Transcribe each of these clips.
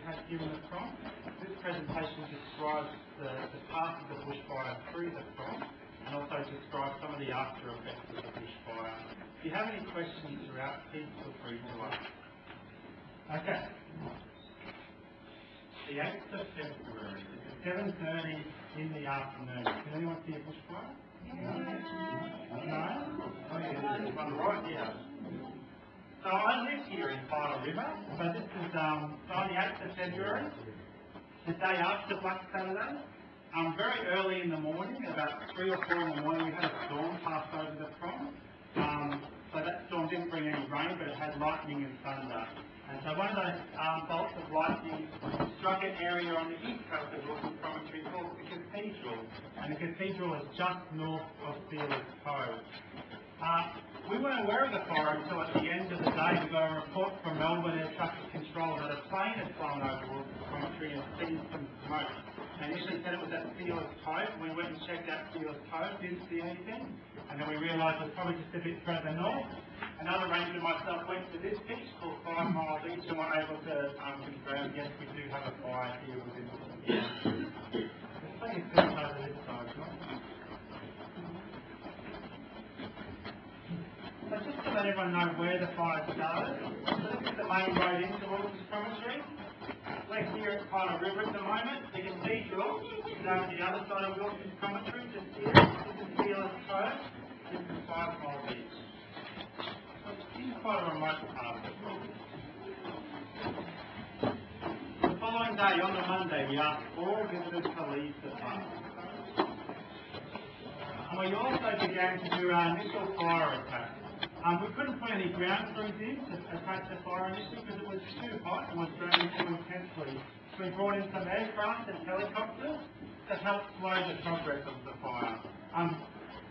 has given the prom. This presentation describes the path of the bushfire through the prom and also describes some of the after effects of the bushfire. If you have any questions throughout, please feel free to ask. Okay. The 8th of February, it's 7:30 in the afternoon. Can anyone see a bushfire? No? Oh yeah, there's one right here. So I live here in Fire River. So this is on the 8th of February, the day after Black Saturday. Very early in the morning, about 3 or 4 in the morning, we had a storm pass over the prom. So that storm didn't bring any rain, but it had lightning and thunder. And so one of those bolts of lightning struck an area on the east coast of Wilson Promontory called the Cathedral. And the Cathedral is just north of Sealer's Cove. We weren't aware of the fire until at the end of the day we got a report from Melbourne Air Traffic Control that a plane had flown over Wilson Promontory and seen some smoke. They initially said it was at Sealer's Cove. We went and checked out Sealer's Cove, didn't see anything. And then we realised it was probably just a bit further north. Another ranger and myself went to this beach called 5 Mile Beach and were able to confirm, yes, we do have a fire here within the There's plenty of fish over this side, right? So just to let everyone know where the fire started, so this is the main road into Wilson's Promontory. We're here at Fire River at the moment. The Cathedral is over the other side of Wilson's Promontory, just here. This is Sealer's Cove. This is 5 Mile Beach. It's quite a remote part of it. The following day, on the Monday, we asked all visitors to leave the park. And we also began to do our initial fire attack. We couldn't put any ground crews in to attack the fire initially because it was too hot and was burning too intensely. So we brought in some aircraft and helicopters to help slow the progress of the fire.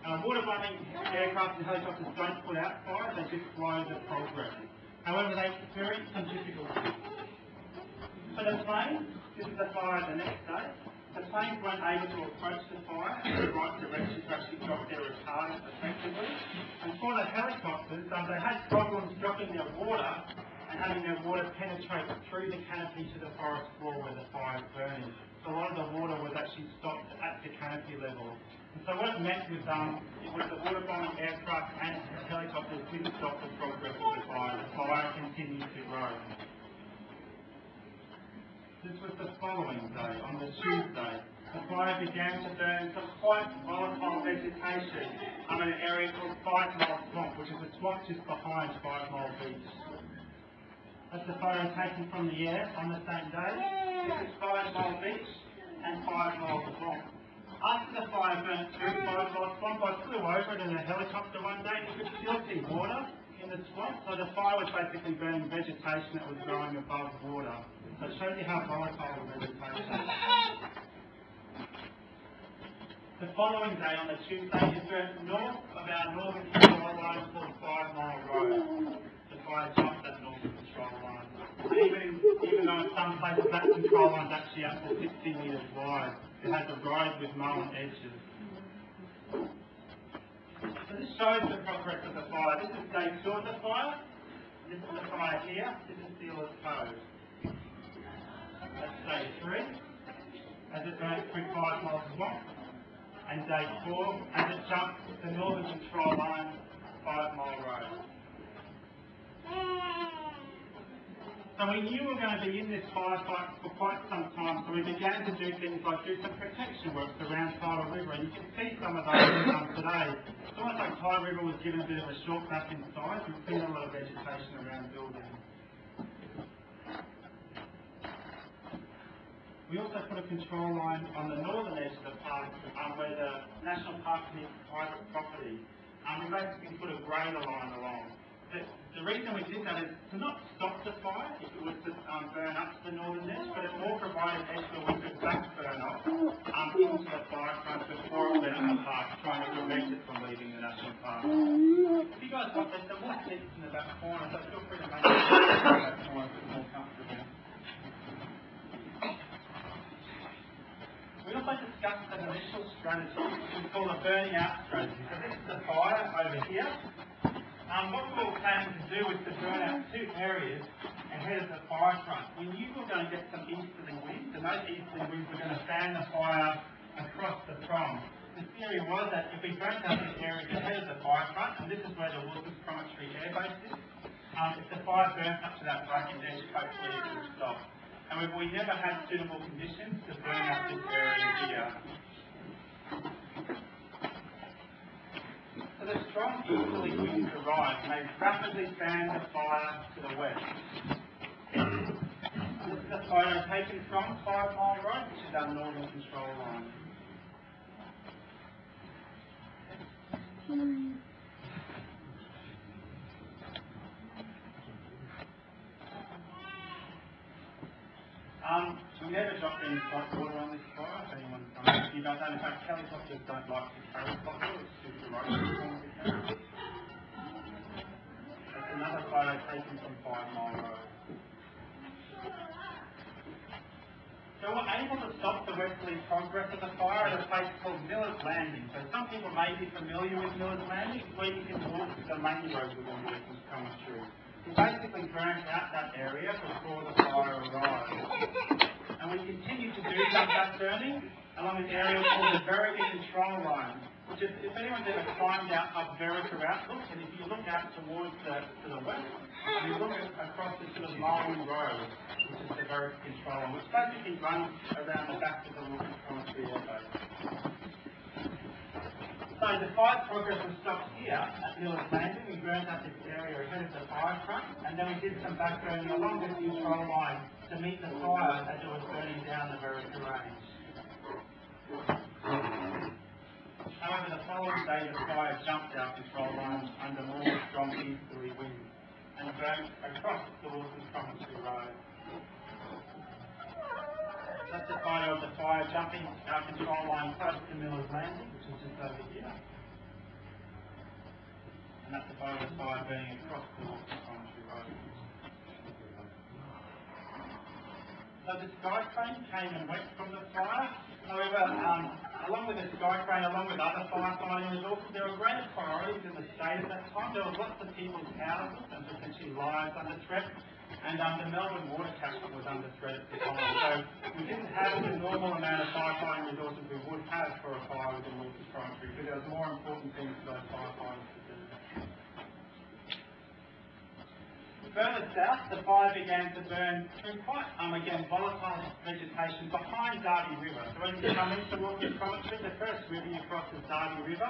Water-bombing aircraft and helicopters don't put out fires, they just slow the progress. However, they experienced some difficulties. For the planes, this is the fire the next day. The planes weren't able to approach the fire in the right direction to actually drop their retardant effectively. And for the helicopters, they had problems dropping their water and having their water penetrate through the canopy to the forest floor where the fire is burning. So a lot of the water was actually stopped at the canopy level. And so what it meant was the water-bombing aircraft and helicopters didn't stop the progress of the fire. The fire continued to grow. This was the following day, on the Tuesday. The fire began to burn some quite volatile vegetation in an area called 5 Mile Swamp, which is a swamp just behind 5 Mile Beach. That's the photo taken from the air on the same day. This is 5 Mile Beach and 5 Mile Swamp. After the fire burnt through 5 Mile Swamp, I flew over it in a helicopter one day and you could still see water in the swamp. So the fire was basically burning vegetation that was growing above water. So it shows you how volatile the vegetation is. The following day, on the Tuesday, it burnt north of our northern control line called 5 Mile Road. The fire jumped that northern control line. Even though in some places that control line is actually up to 60 metres wide, it has a road with mown edges. So this shows the progress of the fire. This is day 2 of the fire. This is the fire here. This is Sealer's Cove. That's day 3, as it burnt through 5 Mile Swamp. And day 4, as it jumped the northern control line, 5 Mile Road. So we knew we were going to be in this firefight for quite some time, so we began to do things like do some protection work around Fire River, and you can see some of those today. It's almost like Fire River was given a bit of a short back in size. We've seen a lot of vegetation around buildings. We also put a control line on the northern edge of the park where the National Park meets private property. We basically put a grader line along. The reason we did that is to not stop the fire if it was to burn up to the northern edge, but it more provided edge where we could back burn off into the fire front before it went in the park, trying to prevent it from leaving the National Park. If you guys want, there's some more seats in the back corner, so feel free to make it back corner a bit more comfortable. We also discussed an initial strategy, which is called a burning out strategy. So this is the fire over here. What we were planning to do was to burn out 2 areas ahead of the fire front. We knew we were going to get some those easterly winds were going to fan the fire across the prom. The theory was that if we burnt up this area ahead of the fire front, and this is where the Wilson's Promontory Air Base is, if the fire burnt up to that bracket edge, hopefully it would stop. However, we never had suitable conditions to burn up this area here. So the strong easterly winds arrived and they rapidly fanned the fire to the west. This is a photo taken from 5 Mile Road, which is our northern control line. We never dropped any hot water on this fire, if anyone's wondering. You don't know, in fact, helicopters don't like to carry hot water, it's too corrosive for them to carry. That's another photo taken from 5 Mile Road. So we're able to stop the westerly progress of the fire at a place called Miller's Landing. So some people may be familiar with Miller's Landing, where you can walk the main road within Wilson's Promontory. We basically burnt out that area before the fire arrived. And we continue to do some back burning along an area called the Verica Control Line, which is, if anyone's ever climbed out up Verica Outlook, and if you look out towards to the west, and you look across the sort of Mullen Road, which is the Verica Control Line, which basically runs around the back of the Wilson's Promontory Air Base. So the fire progress was stopped here at Miller's Landing. We burned up this area ahead of the fire front, and then we did some back burning along this control line to meet the fire as it was burning down the Verica Range. However, the following day the fire jumped our control line under more strong easterly winds and burnt across the Wilson's Promontory Road. That's a photo of the fire jumping our control line close to Miller's Landing, which is just over here. And that's a photo of the fire burning across the Wilson's Promontory Road. So the sky crane came and went from the fire. However, along with the sky crane, along with other firefighting resources, there were greater priorities in the state at that time. There were lots of people's houses and potentially lives under threat. And the Melbourne water catchment was under threat at the time. So we didn't have the normal amount of firefighting resources we would have for a fire within Wilson's Promontory, because there was more important things for those firefighters to do. Further south, the fire began to burn through quite, again, volatile vegetation behind Derby River. So when you come into Wilson's Promontory, the first river you cross is Derby River.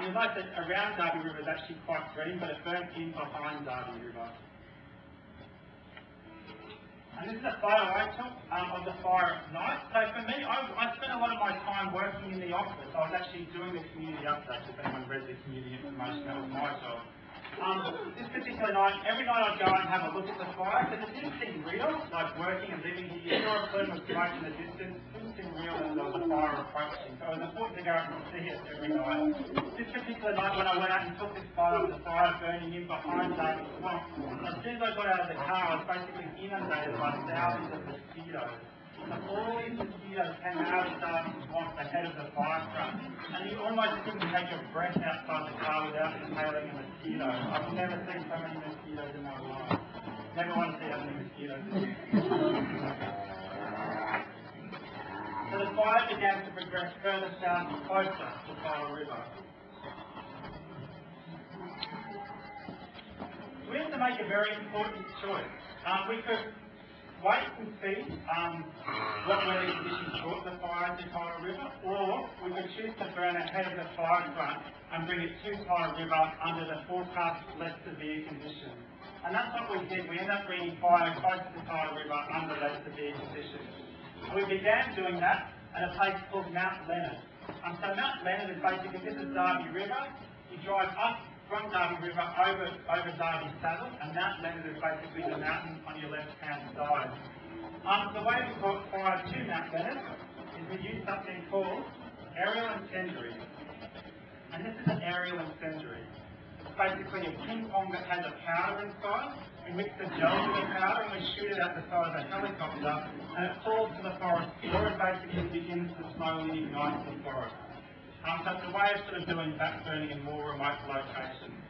You'll note that around Derby River is actually quite green, but it burnt in behind Derby River. And this is a photo I took of the fire at night. So for me, I spent a lot of my time working in the office. I was actually doing the community updates. If anyone read the community information, that was my job. This particular night, every night I'd go and have a look at the fire, because it didn't seem real, like working and living here. You saw a plume of smoke in the distance, it didn't seem real that there was a fire approaching. So it was important to go out and see it every night. This particular night when I went out and took this photo of the fire burning in behind Derby Swamp, as soon as I got out of the car, I was basically inundated by thousands of mosquitoes. And all these mosquitoes came out of Derby Swamp ahead of the fire front. And you almost couldn't take your breath outside the car without inhaling a mosquito. I've never seen so many mosquitoes in my life. Never want to see how many mosquitoes. So the fire began to progress further south, closer to Fire River. We had to make a very important choice. We could wait and see what weather conditions brought the fire to Fire River, or we could choose to burn ahead of the fire front and bring it to Fire River under the forecast less severe conditions. And that's what we did. We ended up bringing fire closer to Fire River under less severe conditions. We began doing that at a place called Mount Leonard. So Mount Leonard is basically, this is Derby River. You drive up from Derby River over Derby Saddle, and Mount Leonard is basically the mountain on your left-hand side. The way we brought fire to Mount Leonard is we used something called aerial incendiary. And this is an aerial incendiary. It's basically a ping pong that has a powder inside. We mix the gel with the powder and we shoot it out the side of a helicopter, and it falls to the forest floor and basically begins to slowly ignite the forest. So it's a way of sort of doing back burning in more remote locations.